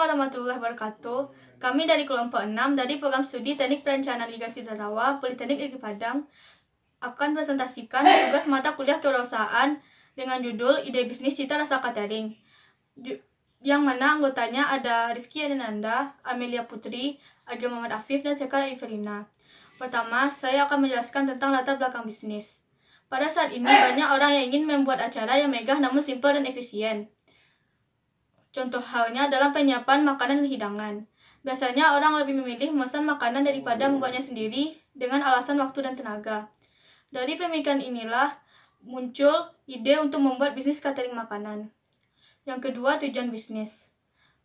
warahmatullahi wabarakatuh. Kami dari kelompok 6 dari program studi Teknik Perencanaan Irigasi Darawa Politeknik Negeri Padang akan presentasikan tugas mata kuliah kewirausahaan dengan judul Ide Bisnis Cita Rasa Catering. Yang mana anggotanya ada Rifki Adinanda, Amelia Putri, Agil Muhammad Afif, dan Sekar Iverina. Pertama, saya akan menjelaskan tentang latar belakang bisnis. Pada saat ini banyak orang yang ingin membuat acara yang megah namun simpel dan efisien. Contoh halnya dalam penyiapan makanan dan hidangan. Biasanya orang lebih memilih memesan makanan daripada membuatnya sendiri dengan alasan waktu dan tenaga. Dari pemikiran inilah muncul ide untuk membuat bisnis catering makanan. Yang kedua, tujuan bisnis.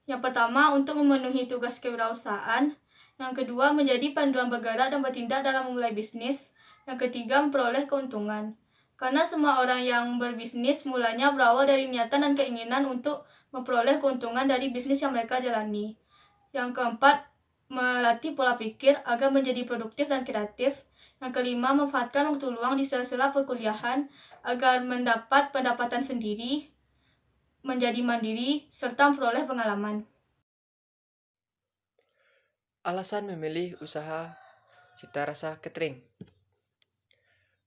Yang pertama, untuk memenuhi tugas kewirausahaan. Yang kedua, menjadi panduan bergerak dan bertindak dalam memulai bisnis. Yang ketiga, memperoleh keuntungan. Karena semua orang yang berbisnis mulanya berawal dari niatan dan keinginan untuk memperoleh keuntungan dari bisnis yang mereka jalani. Yang keempat, melatih pola pikir agar menjadi produktif dan kreatif. Yang kelima, memanfaatkan waktu luang di sela-sela perkuliahan agar mendapat pendapatan sendiri, menjadi mandiri, serta memperoleh pengalaman. Alasan memilih usaha Cita Rasa Catering.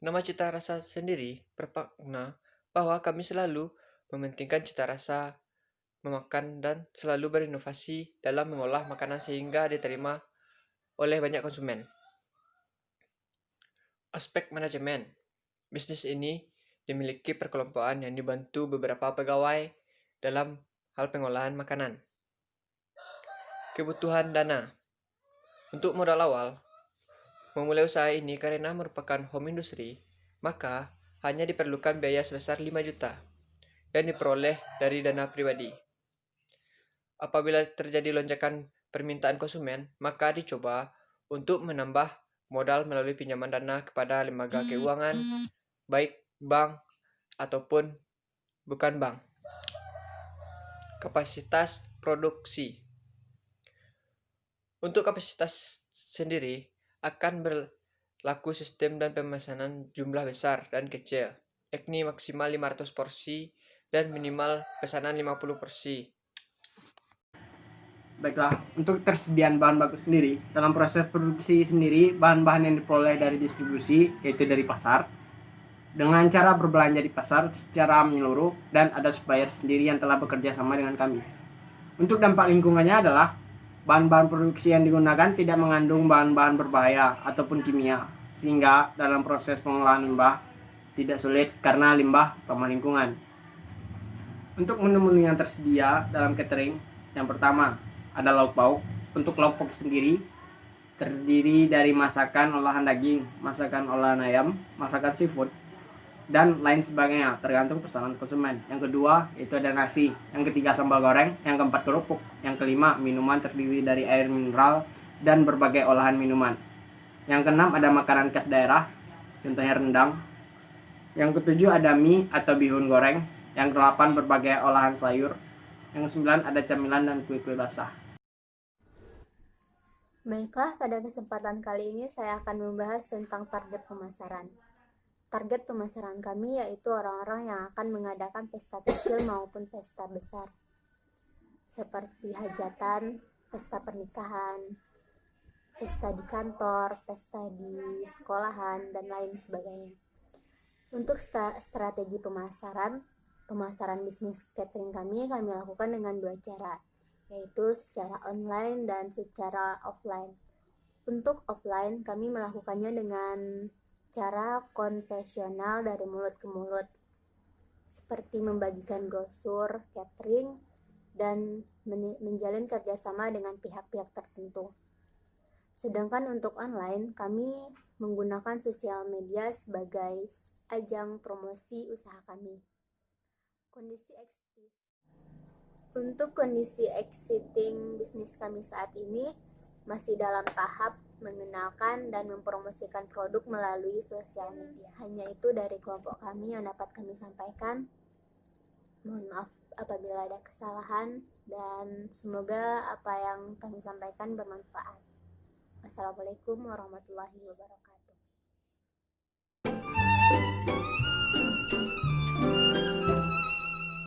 Nama Cita Rasa sendiri bermakna bahwa kami selalu mementingkan cita rasa memakan dan selalu berinovasi dalam mengolah makanan sehingga diterima oleh banyak konsumen. Aspek manajemen. Bisnis ini dimiliki perkelompokan yang dibantu beberapa pegawai dalam hal pengolahan makanan. Kebutuhan dana. Untuk modal awal, memulai usaha ini karena merupakan home industry, maka hanya diperlukan biaya sebesar 5 juta yang diperoleh dari dana pribadi. Apabila terjadi lonjakan permintaan konsumen, maka dicoba untuk menambah modal melalui pinjaman dana kepada lembaga keuangan, baik bank ataupun bukan bank. Kapasitas produksi. Untuk kapasitas sendiri akan berlaku sistem dan pemesanan jumlah besar dan kecil, yakni maksimal 500 porsi dan minimal pesanan 50 porsi. Baiklah, untuk tersediaan bahan baku sendiri, dalam proses produksi sendiri, bahan-bahan yang diperoleh dari distribusi, yaitu dari pasar, dengan cara berbelanja di pasar secara menyeluruh, dan ada supplier sendiri yang telah bekerja sama dengan kami. Untuk dampak lingkungannya adalah, bahan-bahan produksi yang digunakan tidak mengandung bahan-bahan berbahaya ataupun kimia, sehingga dalam proses pengolahan limbah tidak sulit karena limbah ramah lingkungan. Untuk menu-menu yang tersedia dalam catering, yang pertama ada lauk pauk. Untuk lauk pauk sendiri terdiri dari masakan olahan daging, masakan olahan ayam, masakan seafood, dan lain sebagainya tergantung pesanan konsumen. Yang kedua itu ada nasi, yang ketiga sambal goreng, yang keempat kerupuk, yang kelima minuman terdiri dari air mineral dan berbagai olahan minuman. Yang keenam ada makanan khas daerah, contohnya rendang. Yang ketujuh ada mie atau bihun goreng. Yang kedelapan berbagai olahan sayur. Yang kesembilan ada camilan dan kue-kue basah. Baiklah, pada kesempatan kali ini saya akan membahas tentang target pemasaran. Target pemasaran kami yaitu orang-orang yang akan mengadakan pesta kecil maupun pesta besar, seperti hajatan, pesta pernikahan, pesta di kantor, pesta di sekolahan, dan lain sebagainya. Untuk strategi pemasaran bisnis catering kami lakukan dengan 2 cara, yaitu secara online dan secara offline. Untuk offline, kami melakukannya dengan cara konvensional dari mulut ke mulut, seperti membagikan brosur catering dan menjalin kerjasama dengan pihak-pihak tertentu. Sedangkan untuk online, kami menggunakan sosial media sebagai ajang promosi usaha kami. Untuk kondisi existing bisnis kami saat ini masih dalam tahap mengenalkan dan mempromosikan produk melalui sosial media. Hanya itu dari kelompok kami yang dapat kami sampaikan. Mohon maaf apabila ada kesalahan dan semoga apa yang kami sampaikan bermanfaat. Wassalamualaikum warahmatullahi wabarakatuh.